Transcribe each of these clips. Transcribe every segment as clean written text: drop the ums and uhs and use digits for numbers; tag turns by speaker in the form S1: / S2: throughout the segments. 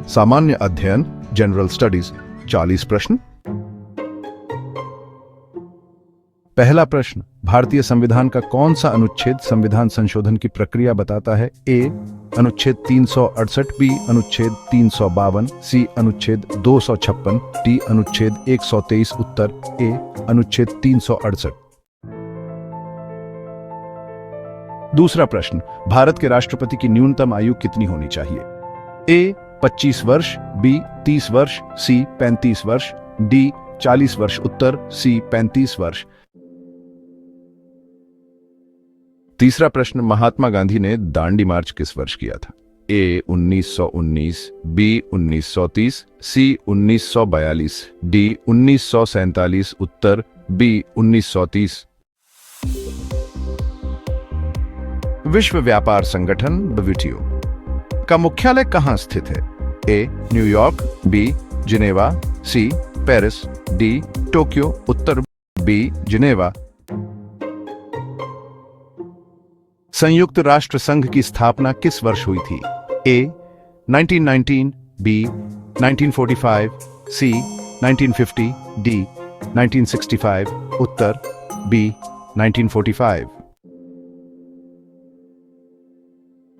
S1: सामान्य अध्ययन general studies 40 प्रश्न। पहला प्रश्न, भारतीय संविधान का कौन सा अनुच्छेद संविधान संशोधन की प्रक्रिया बताता है? ए अनुच्छेद 368, बी अनुच्छेद 352, सी अनुच्छेद 256, डी अनुच्छेद 123, उत्तर ए अनुच्छेद 368। दूसरा प्रश्न, भारत के राष्ट्रपति की न्यूनतम आयु कितनी होनी चाहिए? ए 25 वर्ष, बी 30 वर्ष, सी 35 वर्ष, डी 40 वर्ष, उत्तर सी 35 वर्ष। तीसरा प्रश्न, महात्मा गांधी ने दांडी मार्च किस वर्ष किया था? ए 1919, बी 1930, सी 1942, डी 1947, उत्तर बी 1930। विश्व व्यापार संगठन WTO का मुख्यालय कहां स्थित है? A New York, B Geneva, C Paris, D Tokyo, उत्तर बी जिनेवा। संयुक्त राष्ट्र संघ की स्थापना किस वर्ष हुई थी? ए 1919, बी 1945, सी 1950, डी 1965, उत्तर बी 1945।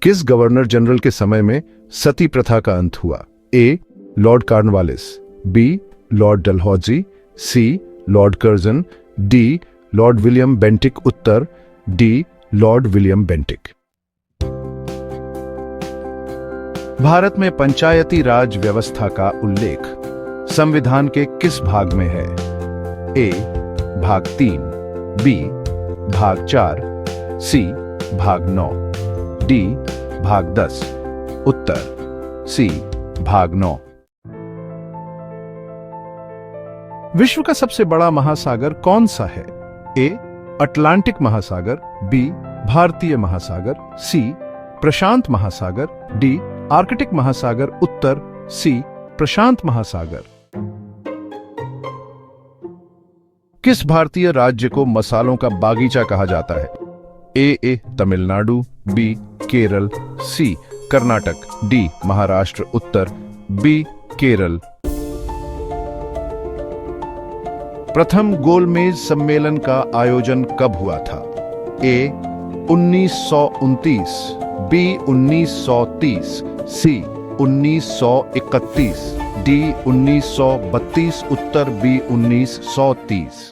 S1: किस गवर्नर जनरल के समय में सती प्रथा का अंत हुआ? A Lord Cornwallis, B Lord Dalhousie, C Lord Curzon, D Lord William Bentinck, उत्तर D Lord William Bentinck. Bharat में पंचायती राज व्यवस्था का उल्लेख संविधान के किस भाग में है? ए भाग 3, बी भाग 4, सी भाग 9, डी भाग 10, उत्तर सी भाग 9। विश्व का सबसे बड़ा महासागर कौन सा है? ए अटलांटिक महासागर, बी भारतीय महासागर, सी प्रशांत महासागर, डी आर्कटिक महासागर, उत्तर सी प्रशांत महासागर। किस भारतीय राज्य को मसालों का बागीचा कहा जाता है? ए तमिलनाडु, बी केरल, सी कर्नाटक, डी महाराष्ट्र, उत्तर बी केरल। प्रथम गोलमेज सम्मेलन का आयोजन कब हुआ था? ए 1929, बी 1930, सी 1931, डी 1932, उत्तर बी 1930।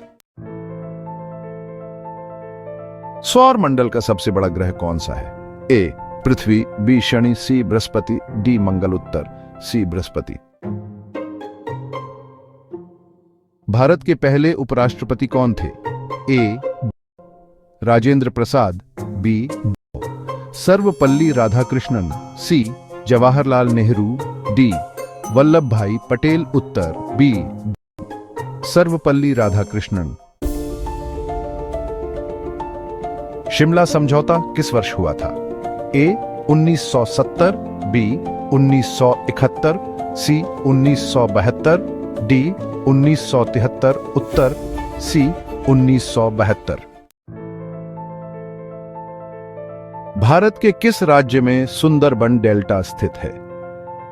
S1: सौर मंडल का सबसे बड़ा ग्रह कौन सा है? ए पृथ्वी, बी शनि, सी बृहस्पति, डी मंगल, उत्तर सी बृहस्पति। भारत के पहले उपराष्ट्रपति कौन थे? ए राजेंद्र प्रसाद, बी सर्वपल्ली राधाकृष्णन, सी जवाहरलाल नेहरू, डी वल्लभ भाई पटेल, उत्तर बी सर्वपल्ली राधाकृष्णन। शिमला समझौता किस वर्ष हुआ था? ए 1970, बी 1971, सी 1972, डी 1973, उत्तर सी 1972। भारत के किस राज्य में सुंदरबन डेल्टा स्थित है?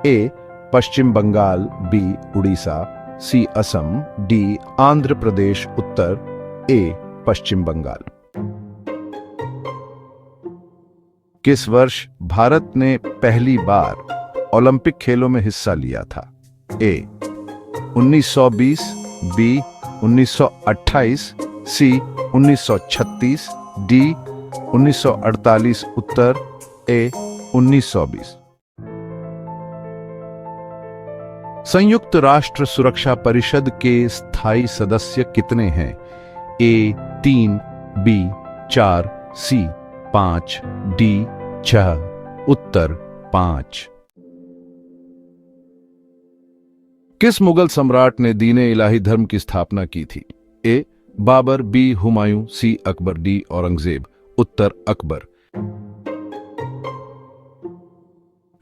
S1: ए पश्चिम बंगाल, बी उड़ीसा, सी असम, डी आंध्र प्रदेश, उत्तर ए पश्चिम बंगाल। किस वर्ष भारत ने पहली बार ओलंपिक खेलों में हिस्सा लिया था? ए 1920, बी 1928, सी 1936, डी 1948, उत्तर ए 1920। संयुक्त राष्ट्र सुरक्षा परिषद के स्थायी सदस्य कितने हैं? ए 3, बी 4, सी 5, डी 6, उत्तर 5। किस मुगल सम्राट ने दीन-ए इलाही धर्म की स्थापना की थी? ए बाबर, बी हुमायूं, सी अकबर, डी औरंगजेब, उत्तर अकबर।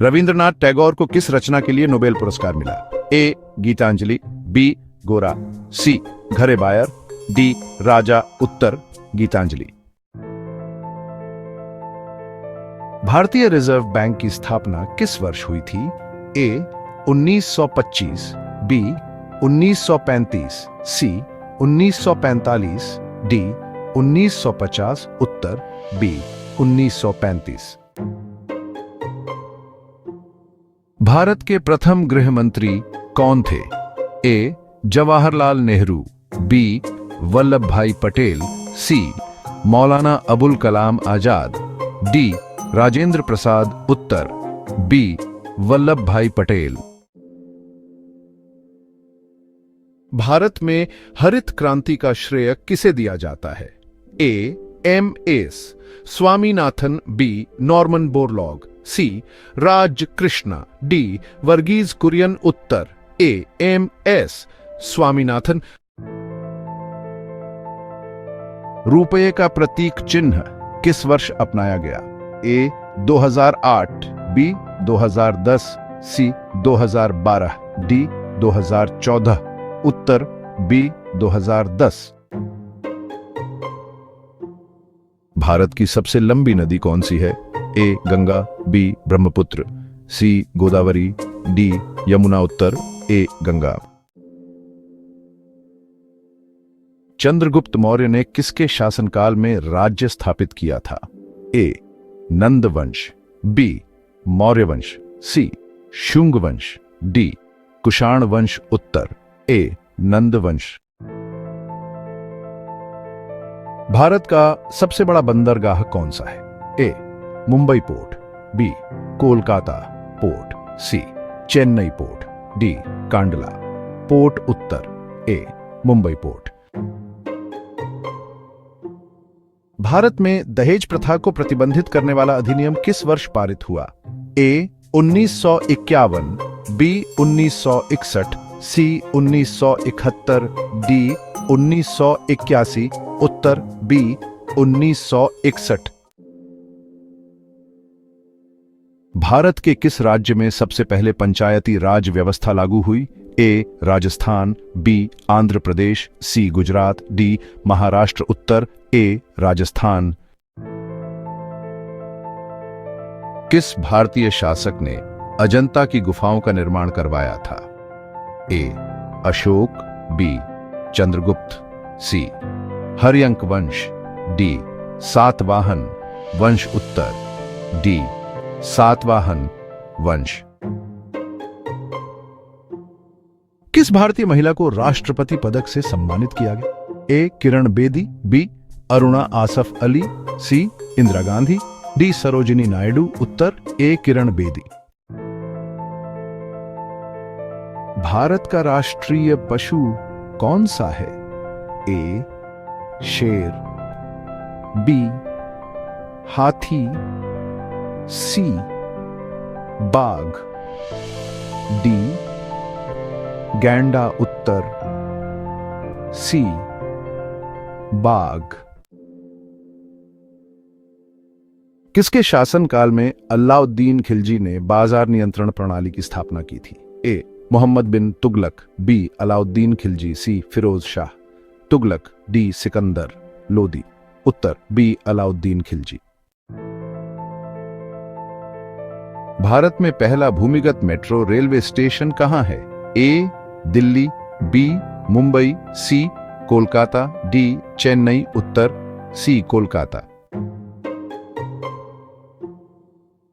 S1: रविंद्रनाथ टैगोर को किस रचना के लिए नोबेल पुरस्कार मिला? ए गीतांजलि, बी गोरा, सी घरे बायर, डी राजा, उत्तर गीतांजलि। भारतीय रिजर्व बैंक की स्थापना किस वर्ष हुई थी? ए 1925, बी 1935, सी 1945, डी 1950, उत्तर बी 1935। भारत के प्रथम गृह मंत्री कौन थे? ए जवाहरलाल नेहरू, बी वल्लभ भाई पटेल, सी मौलाना अबुल कलाम आजाद, डी राजेंद्र प्रसाद, उत्तर बी वल्लभ भाई पटेल। भारत में हरित क्रांति का श्रेय किसे दिया जाता है? A M S Swaminathan, B Norman Borlaug, C Raj Krishna, D Verghese Kurien, उत्तर ए एम एस स्वामीनाथन। रुपये का प्रतीक चिन्ह किस वर्ष अपनाया गया? ए 2008, बी 2010, सी 2012, डी 2014, उत्तर बी 2010। भारत की सबसे लंबी नदी कौन सी है? A Ganga, B Brahmaputra, C Godavari, D Yamuna, उत्तर ए गंगा। चंद्रगुप्त मौर्य ने किसके शासनकाल में राज्य स्थापित किया था? ए नंद वंश, बी मौर्य वंश, सी शुंग वंश, डी कुषाण वंश, उत्तर ए नंद वंश। भारत का सबसे बड़ा बंदरगाह कौन सा है? A Mumbai port, B Kolkata port, C Chennai port, D Kandla port, उत्तर ए मुंबई पोर्ट। भारत में दहेज प्रथा को प्रतिबंधित करने वाला अधिनियम किस वर्ष पारित हुआ? ए 1951, बी 1961, सी 1971, डी 1981, उत्तर बी 1961। भारत के किस राज्य में सबसे पहले पंचायती राज व्यवस्था लागू हुई? ए राजस्थान, बी आंध्र प्रदेश, सी गुजरात, डी महाराष्ट्र, उत्तर ए राजस्थान। किस भारतीय शासक ने अजंता की गुफाओं का निर्माण करवाया था? ए अशोक, बी चंद्रगुप्त, सी हर्यंक वंश, डी सातवाहन वंश, उत्तर डी सातवाहन वंश। किस भारतीय महिला को राष्ट्रपति पदक से सम्मानित किया गया? ए किरण बेदी, बी अरुणा आसफ अली, सी इंदिरा गांधी, डी सरोजिनी नायडू, उत्तर ए किरण बेदी। भारत का राष्ट्रीय पशु कौन सा है? ए शेर, बी हाथी, सी बाघ, डी गैंडा, उत्तर सी बाघ। किसके शासनकाल में अलाउद्दीन खिलजी ने बाजार नियंत्रण प्रणाली की स्थापना की थी? ए मोहम्मद बिन तुगलक, बी अलाउद्दीन खिलजी, सी फिरोज शाह तुगलक, डी सिकंदर लोदी, उत्तर बी अलाउद्दीन खिलजी। भारत में पहला भूमिगत मेट्रो रेलवे स्टेशन कहां है? ए दिल्ली, बी मुंबई, सी कोलकाता, डी चेन्नई, उत्तर सी कोलकाता।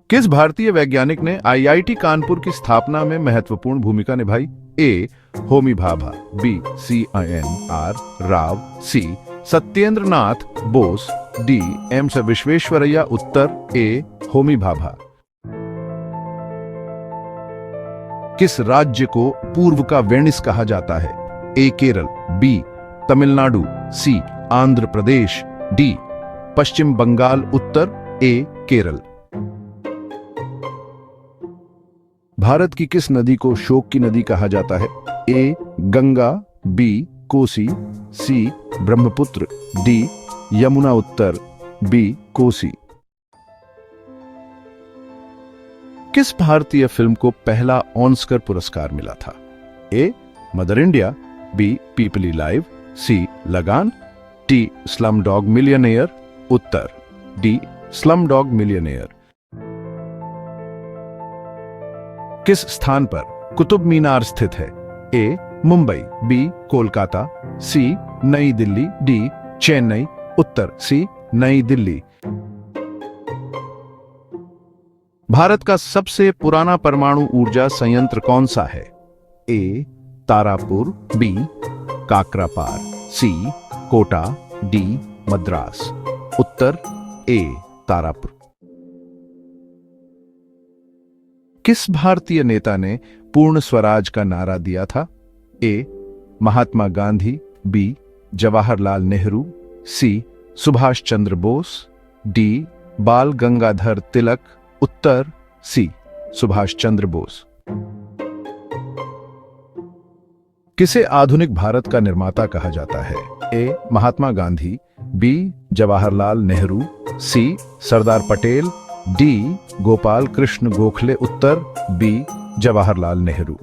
S1: किस भारतीय वैज्ञानिक ने आईआईटी कानपुर की स्थापना में महत्वपूर्ण भूमिका निभाई? ए होमी भाभा, बी CINR राव, सी सत्येंद्र नाथ बोस, डी एम विश्वेश्वरैया, उत्तर ए होमी भाभा। किस राज्य को पूर्व का वेनिस कहा जाता है? ए केरल, बी तमिलनाडु, सी आंध्र प्रदेश, डी पश्चिम बंगाल, उत्तर ए केरल। भारत की किस नदी को शोक की नदी कहा जाता है? A Ganga, B Kosi, C Brahmaputra, D Yamuna, उत्तर बी कोसी। किस भारतीय फिल्म को पहला ऑस्कर पुरस्कार मिला था? A Mother India, B Peepli Live, C Lagaan, D Slumdog Millionaire, उत्तर डी स्लम डॉग मिलियनेयर। किस स्थान पर कुतुब मीनार स्थित है? A Mumbai, B Kolkata, C New Delhi, D Chennai. उत्तर सी नई दिल्ली। भारत का सबसे पुराना परमाणु ऊर्जा संयंत्र कौन सा है? ए तारापुर, बी काकरापार, सी कोटा, डी मद्रास। उत्तर ए तारापुर। किस भारतीय नेता ने पूर्ण स्वराज का नारा दिया था? ए महात्मा गांधी, बी जवाहरलाल नेहरू, सी सुभाष चंद्र बोस, डी बाल गंगाधर तिलक। उत्तर सी सुभाष चंद्र बोस। किसे आधुनिक भारत का निर्माता कहा जाता है? ए महात्मा गांधी, बी जवाहरलाल नेहरू, सी सरदार पटेल, डी गोपाल कृष्ण गोखले। उत्तर बी जवाहरलाल नेहरू।